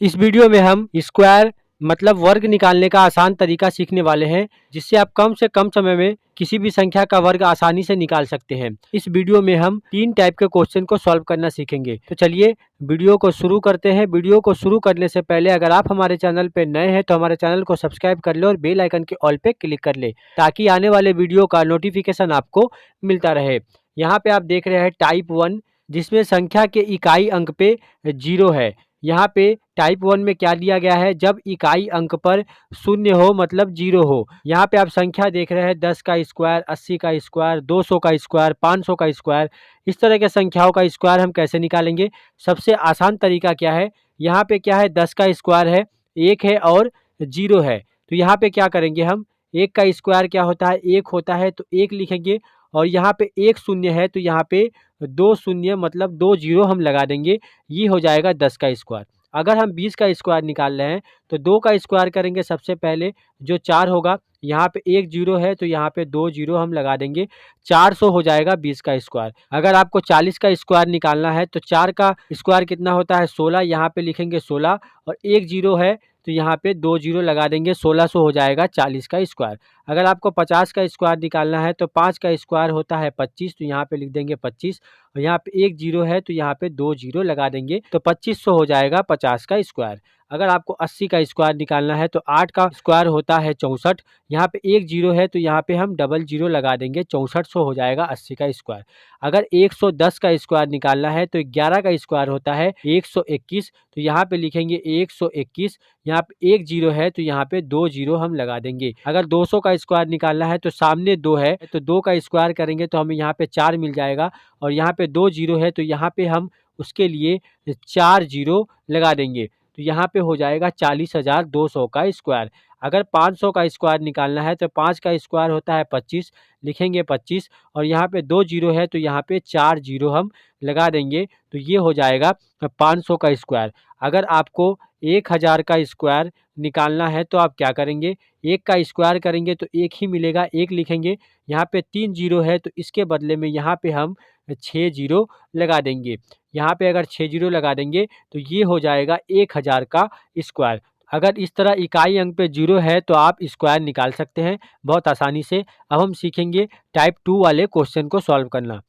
इस वीडियो में हम स्क्वायर मतलब वर्ग निकालने का आसान तरीका सीखने वाले हैं, जिससे आप कम से कम समय में किसी भी संख्या का वर्ग आसानी से निकाल सकते हैं। इस वीडियो में हम 3 टाइप के क्वेश्चन को सॉल्व करना सीखेंगे। तो चलिए वीडियो को शुरू करते हैं। वीडियो को शुरू करने से पहले अगर आप हमारे चैनल पे नए हैं तो हमारे चैनल को सब्सक्राइब कर ले और बेल आइकन के ऑल पे क्लिक कर ले, ताकि आने वाले वीडियो का नोटिफिकेशन आपको मिलता रहे। यहाँ पे आप देख रहे हैं टाइप 1, जिसमें संख्या के इकाई अंक पे 0 है। यहाँ पे टाइप 1 में क्या दिया गया है, जब इकाई अंक पर शून्य हो मतलब 0 हो। यहाँ पे आप संख्या देख रहे हैं 10 का स्क्वायर, 80 का स्क्वायर, 200 का स्क्वायर, 500 का स्क्वायर। इस तरह के संख्याओं का स्क्वायर हम कैसे निकालेंगे? सबसे आसान तरीका क्या है, यहाँ पे क्या है 10 का स्क्वायर है, 1 है और 0 है। तो यहाँ पे क्या करेंगे हम, 1 का स्क्वायर क्या होता है, 1 होता है, तो 1 लिखेंगे। और यहाँ पे 1 शून्य है तो यहाँ पे 2 शून्य मतलब 2 जीरो हम लगा देंगे। ये हो जाएगा 10 का स्क्वायर। अगर हम 20 का स्क्वायर निकाल रहे हैं तो 2 का स्क्वायर करेंगे सबसे पहले, जो 4 होगा। यहाँ पे 1 जीरो है तो यहाँ पे 2 जीरो हम लगा देंगे, 400 हो जाएगा 20 का स्क्वायर। अगर आपको 40 का स्क्वायर निकालना है तो 4 का स्क्वायर कितना होता है, 16। यहाँ पे लिखेंगे 16 और 1 जीरो है तो यहाँ पे 2 जीरो लगा देंगे, 1600 हो जाएगा 40 का स्क्वायर। अगर आपको 50 का स्क्वायर निकालना है तो 5 का स्क्वायर होता है 25, तो यहाँ पे लिख देंगे 25 और यहाँ पे 1 जीरो है तो यहाँ पे 2 जीरो लगा देंगे, तो 2500 हो जाएगा 50 का स्क्वायर। अगर आपको 80 का स्क्वायर निकालना है तो 8 का स्क्वायर होता है 64। यहाँ पे 1 जीरो है तो यहाँ पे हम डबल जीरो लगा देंगे, 6400 हो जाएगा 80 का स्क्वायर। अगर 110 का स्क्वायर निकालना है तो 11 का स्क्वायर होता है 121, तो यहाँ पे लिखेंगे 121। यहाँ पे 1 जीरो है तो यहाँ पे 2 जीरो हम लगा देंगे। अगर 200 का स्क्वायर निकालना है तो सामने 2 है तो 2 का स्क्वायर करेंगे तो हमें यहाँ पे 4 मिल जाएगा, और यहाँ पे 2 जीरो है तो यहाँ पे हम उसके लिए 4 जीरो लगा देंगे, तो यहाँ पे हो जाएगा 40,200 का स्क्वायर। अगर 500 का स्क्वायर निकालना है तो 5 का स्क्वायर होता है 25, लिखेंगे 25 और यहाँ पे 2 जीरो है तो यहाँ पे 4 जीरो हम लगा देंगे, तो ये हो जाएगा 500 का स्क्वायर। अगर आपको 1000 का स्क्वायर निकालना है तो आप क्या करेंगे, 1 का स्क्वायर करेंगे तो 1 ही मिलेगा, 1 लिखेंगे। यहाँ पे 3 जीरो है तो इसके बदले में यहाँ पे हम 6 जीरो लगा देंगे। यहाँ पे अगर 6 जीरो लगा देंगे तो ये हो जाएगा 1000 का स्क्वायर। अगर इस तरह इकाई अंक पे 0 है तो आप स्क्वायर निकाल सकते हैं बहुत आसानी से। अब हम सीखेंगे टाइप 2 वाले क्वेश्चन को सॉल्व करना।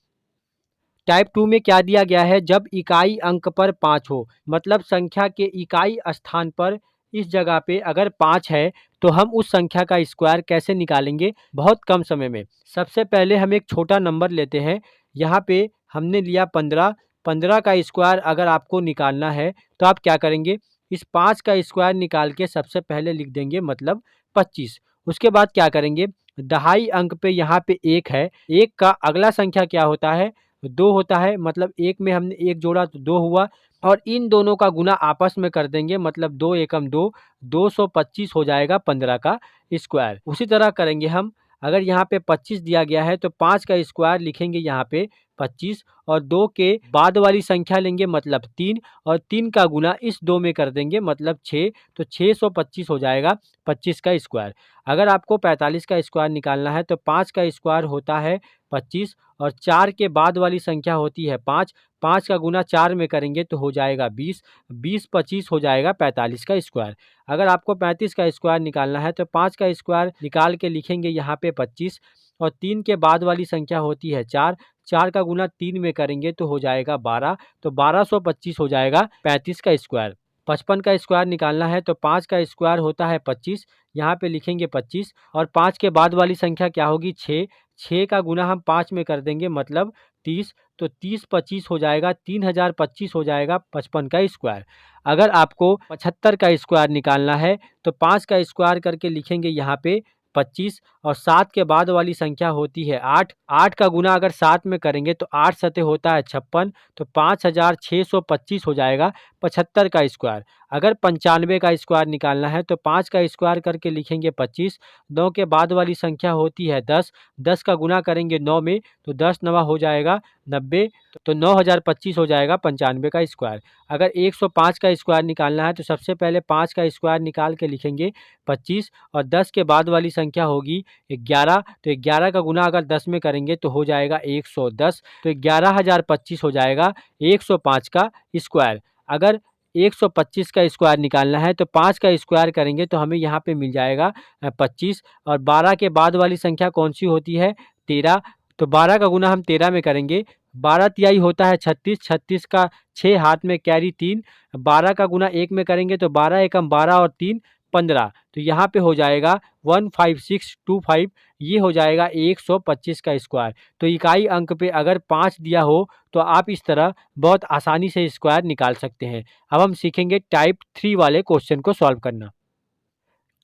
टाइप 2 में क्या दिया गया है, जब इकाई अंक पर 5 हो, मतलब संख्या के इकाई स्थान पर इस जगह पे अगर 5 है तो हम उस संख्या का स्क्वायर कैसे निकालेंगे बहुत कम समय में। सबसे पहले हम एक छोटा नंबर लेते हैं। यहाँ पे हमने लिया 15। 15 का स्क्वायर अगर आपको निकालना है तो आप क्या करेंगे, इस 5 का स्क्वायर निकाल के सबसे पहले लिख देंगे मतलब 25। उसके बाद क्या करेंगे, दहाई अंक पे यहाँ पे 1 है, 1 का अगला संख्या क्या होता है, 2 होता है, मतलब 1 में हमने 1 जोड़ा तो 2 हुआ, और इन दोनों का गुना आपस में कर देंगे, मतलब 2 एकम 2, 225 हो जाएगा 15 का स्क्वायर। उसी तरह करेंगे हम, अगर यहाँ पे 25 दिया गया है तो 5 का स्क्वायर लिखेंगे यहाँ पे 25, और 2 के बाद वाली संख्या लेंगे मतलब 3, और 3 का गुना इस 2 में कर देंगे मतलब 6, तो 625 हो जाएगा 25 का स्क्वायर। अगर आपको 45 का स्क्वायर निकालना है तो 5 का स्क्वायर होता है 25, और 4 के बाद वाली संख्या होती है 5, 5 का गुना 4 में करेंगे तो हो जाएगा 20, 20 25 हो जाएगा 45 का स्क्वायर। अगर आपको 35 का स्क्वायर निकालना है तो 5 का स्क्वायर निकाल के लिखेंगे यहाँ पे 25, और 3 के बाद वाली संख्या होती है 4, 4 का गुना 3 में करेंगे तो हो जाएगा 12, तो 1225 हो जाएगा 35 का स्क्वायर। 55 का स्क्वायर निकालना है तो 5 का स्क्वायर होता है 25, यहाँ पे लिखेंगे 25, और 5 के बाद वाली संख्या क्या होगी 6, 6 का गुना हम 5 में कर देंगे मतलब 30, तो 30 25 हो जाएगा 3025 हो जाएगा 55 का स्क्वायर। अगर आपको 75 का स्क्वायर निकालना है तो 5 का स्क्वायर करके लिखेंगे यहाँ पे 25, और 7 के बाद वाली संख्या होती है 8, 8 का गुना अगर 7 में करेंगे तो 8 सते होता है 56, तो 5625 हो जाएगा 75 का स्क्वायर। अगर 95 का स्क्वायर निकालना है तो 5 का स्क्वायर करके लिखेंगे 25, 9 के बाद वाली संख्या होती है 10, 10 का गुना करेंगे 9 में तो 10 नवा हो जाएगा 90, तो 9025 हो जाएगा 95 का स्क्वायर। अगर 105 का स्क्वायर निकालना है तो सबसे पहले 5 का स्क्वायर निकाल के लिखेंगे 25, और 10 के बाद वाली संख्या होगी 11, तो 11 का गुना अगर 10 में करेंगे तो हो जाएगा 110, तो 11025 हो जाएगा 105 का स्क्वायर। अगर 125 का स्क्वायर निकालना है तो 5 का स्क्वायर करेंगे तो हमें यहाँ पे मिल जाएगा 25। और 12 के बाद वाली संख्या कौन सी होती है? 13। तो 12 का गुना हम 13 में करेंगे। 12 तिहाई होता है 36, 36 का 6 हाथ में कैरी 3। 12 का गुना 1 में करेंगे तो 12 एकम 12 और 3 15। तो यहाँ पे हो जाएगा 15625। ये हो जाएगा 125 का स्क्वायर। तो इकाई अंक पे अगर 5 दिया हो तो आप इस तरह बहुत आसानी से स्क्वायर निकाल सकते हैं। अब हम सीखेंगे टाइप 3 वाले क्वेश्चन को सॉल्व करना।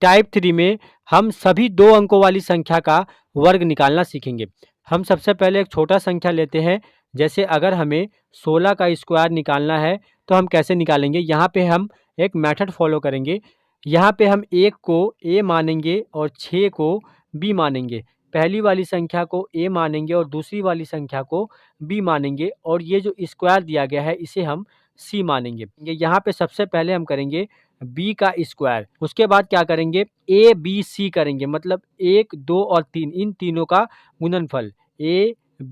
टाइप 3 में हम सभी 2 अंकों वाली संख्या का वर्ग निकालना सीखेंगे। हम सबसे पहले एक छोटा संख्या लेते हैं। जैसे अगर हमें 16 का स्क्वायर निकालना है तो हम कैसे निकालेंगे? यहाँ पे हम एक मेथड फॉलो करेंगे। यहाँ पे हम 1 को a मानेंगे और 6 को b मानेंगे। पहली वाली संख्या को a मानेंगे और दूसरी वाली संख्या को b मानेंगे, और ये जो स्क्वायर दिया गया है इसे हम c मानेंगे। यहाँ पे सबसे पहले हम करेंगे b का स्क्वायर। उसके बाद क्या करेंगे? a b c करेंगे, मतलब 1 2 और 3 इन तीनों का गुणनफल a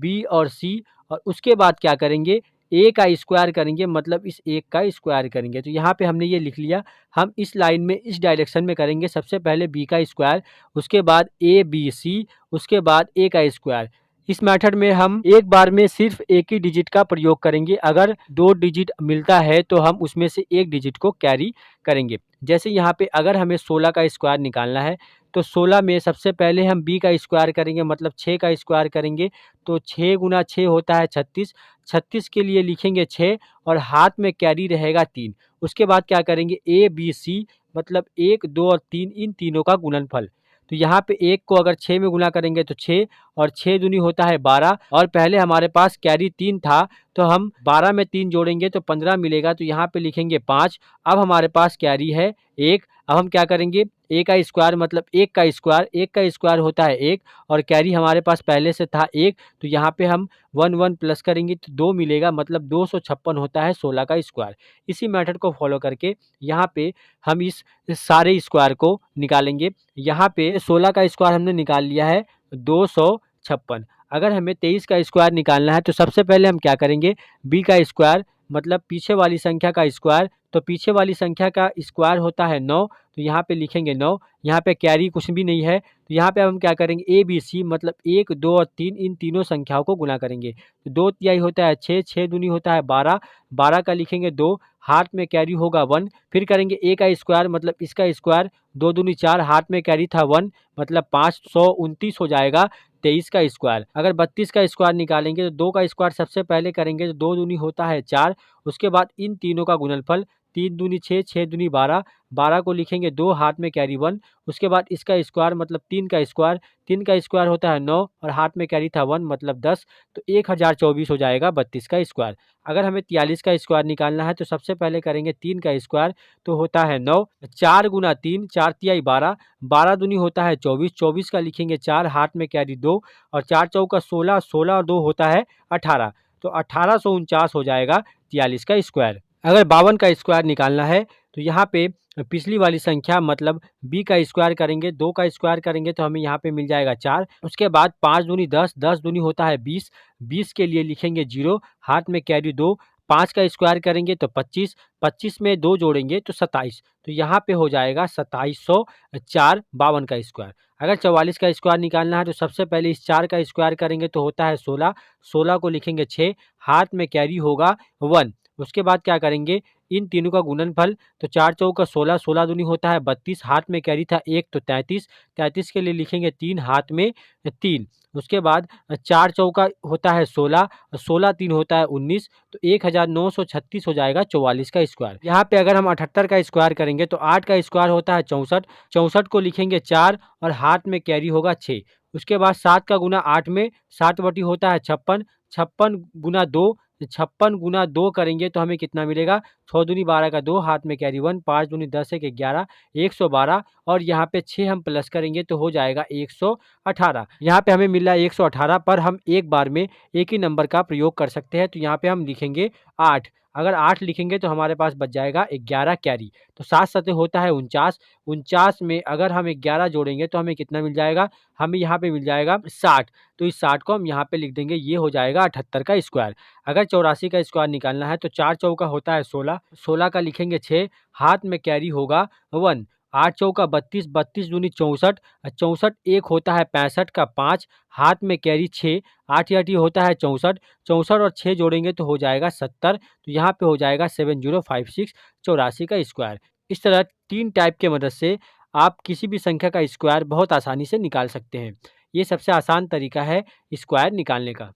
b और c। और उसके बाद क्या करेंगे? a का स्क्वायर करेंगे, मतलब इस 1 का स्क्वायर करेंगे। तो यहाँ पे हमने ये लिख लिया। हम इस लाइन में इस डायरेक्शन में करेंगे। सबसे पहले b का स्क्वायर, उसके बाद a b c, उसके बाद a का स्क्वायर। इस मेथड में हम एक बार में सिर्फ एक ही डिजिट का प्रयोग करेंगे। अगर 2 डिजिट मिलता है तो हम उसमें से एक डिजिट को कैरी करेंगे। जैसे यहाँ पे अगर हमें 16 का स्क्वायर निकालना है तो 16 में सबसे पहले हम b का स्क्वायर करेंगे, मतलब 6 का स्क्वायर करेंगे। तो 6 गुना 6 होता है 36। 36 के लिए लिखेंगे 6 और हाथ में कैरी रहेगा 3। उसके बाद क्या करेंगे? a b c, मतलब 1 2 और 3 इन तीनों का गुणनफल। तो यहाँ पे 1 को अगर 6 में गुना करेंगे तो 6 और 6 दूनी होता है 12, और पहले हमारे पास कैरी 3 था तो हम 12 में 3 जोड़ेंगे तो 15 मिलेगा। तो यहाँ पे लिखेंगे 5। अब हमारे पास कैरी है 1। अब हम क्या करेंगे? a का स्क्वायर, मतलब 1 का स्क्वायर, 1 का स्क्वायर होता है 1 और कैरी हमारे पास पहले से था 1। तो यहाँ पे हम 1 1 प्लस करेंगे तो 2 मिलेगा, मतलब 256 होता है 16 का स्क्वायर। इसी मेथड को फॉलो करके यहाँ पे हम इस सारे स्क्वायर को निकालेंगे। यहाँ पे 16 का स्क्वायर हमने निकाल लिया है 256। अगर हमें 23 का स्क्वायर निकालना है तो सबसे पहले हम क्या करेंगे? b का स्क्वायर, मतलब पीछे वाली संख्या का स्क्वायर। तो पीछे वाली संख्या का स्क्वायर होता है 9, तो यहाँ पे लिखेंगे 9। यहाँ पे कैरी कुछ भी नहीं है तो यहाँ पे हम क्या करेंगे? a b c, मतलब 1 2 और 3 इन तीनों संख्याओं को गुना करेंगे। तो 2 तिहाई होता है 6, 6 दूनी होता है 12, 12 का लिखेंगे 2, हाथ में कैरी होगा 1। फिर करेंगे a का स्क्वायर, मतलब इसका स्क्वायर, 2 दूनी 4, हाथ में कैरी था 1, मतलब 529 हो जाएगा 23 का स्क्वायर। अगर 32 का स्क्वायर निकालेंगे तो 2 का स्क्वायर सबसे पहले करेंगे तो 2 दूनी होता है 4। उसके बाद इन तीनों का गुणनफल, 3 दूनी 6, 6 दूनी 12, 12 को लिखेंगे 2, हाथ में कैरी 1। उसके बाद इसका स्क्वायर, मतलब 3 का स्क्वायर, 3 का स्क्वायर होता है 9 और हाथ में कैरी था 1, मतलब 10। तो 1024 हो जाएगा 32 का स्क्वायर। अगर हमें 43 का स्क्वायर निकालना है तो सबसे पहले करेंगे 3 का स्क्वायर, तो होता है 9, 4 गुना 3, 4 तिहाई 12, 12 दूनी होता है 24, 24 का लिखेंगे 4, हाथ में कैरी 2 और 4 चौका 16, 16 और 2 होता है 18। तो 1849 हो जाएगा 43 का स्क्वायर। अगर 52 का स्क्वायर निकालना है तो यहाँ पे पिछली वाली संख्या, मतलब b का स्क्वायर करेंगे, 2 का स्क्वायर करेंगे तो हमें यहाँ पे मिल जाएगा 4। उसके बाद 5 दूनी 10, 10 दूनी होता है 20, 20 के लिए लिखेंगे 0, हाथ में कैरी 2। 5 का स्क्वायर करेंगे तो 25, 25 में 2 जोड़ेंगे तो 27। तो यहाँ पे हो जाएगा 2704 52 का स्क्वायर। अगर 44 का स्क्वायर निकालना है तो सबसे पहले इस 4 का स्क्वायर करेंगे तो होता है 16, 16 को लिखेंगे 6, हाथ में कैरी होगा 1। उसके बाद क्या करेंगे? इन तीनों का गुणनफल, तो 4 चौका 16, 16 दूनी होता है 32, हाथ में कैरी था 1 तो 33, 33 के लिए लिखेंगे 3, हाथ में 3। उसके बाद 4 चौका होता है 16, 16 3 होता है 19, तो 1936 हो जाएगा 44 का स्क्वायर। यहाँ पे अगर हम 78 का स्क्वायर करेंगे तो 8 का स्क्वायर होता है 64, 64 को लिखेंगे 4 और हाथ में कैरी होगा 6। उसके बाद 7 का गुना 8 में, 7 बटी होता है 56, 56 गुना 2, 56 गुना 2 करेंगे तो हमें कितना मिलेगा? 6 दूनी 12 का 2, हाथ में कैरी 1, 5 दूनी 10 एक 11, 112 और यहाँ पे 6 हम प्लस करेंगे तो हो जाएगा 118। यहाँ पे हमें मिल रहा है 118, पर हम एक बार में एक ही नंबर का प्रयोग कर सकते हैं। तो यहाँ पे हम लिखेंगे 8। अगर 8 लिखेंगे तो हमारे पास बच जाएगा 11 कैरी। तो 7 सतह होता है 49। 49 में अगर हम 11 जोड़ेंगे तो हमें कितना मिल जाएगा? हमें यहाँ पे मिल जाएगा 60। तो इस 60 को हम यहाँ पे लिख देंगे, ये हो जाएगा 78 का स्क्वायर। अगर 84 का स्क्वायर निकालना है तो 4 चौका होता है 16, 16 का लिखेंगे 6, हाथ में कैरी होगा 1। 8 चौका 32, 32 दूनी 64, 64 एक होता है 65 का 5, हाथ में कैरी 6, 8 या होता है 64, 64 और 6 जोड़ेंगे तो हो जाएगा 70। तो यहाँ पे हो जाएगा 7056 84 का स्क्वायर। इस तरह 3 टाइप के मदद से आप किसी भी संख्या का स्क्वायर बहुत आसानी से निकाल सकते हैं। ये सबसे आसान तरीका है स्क्वायर निकालने का।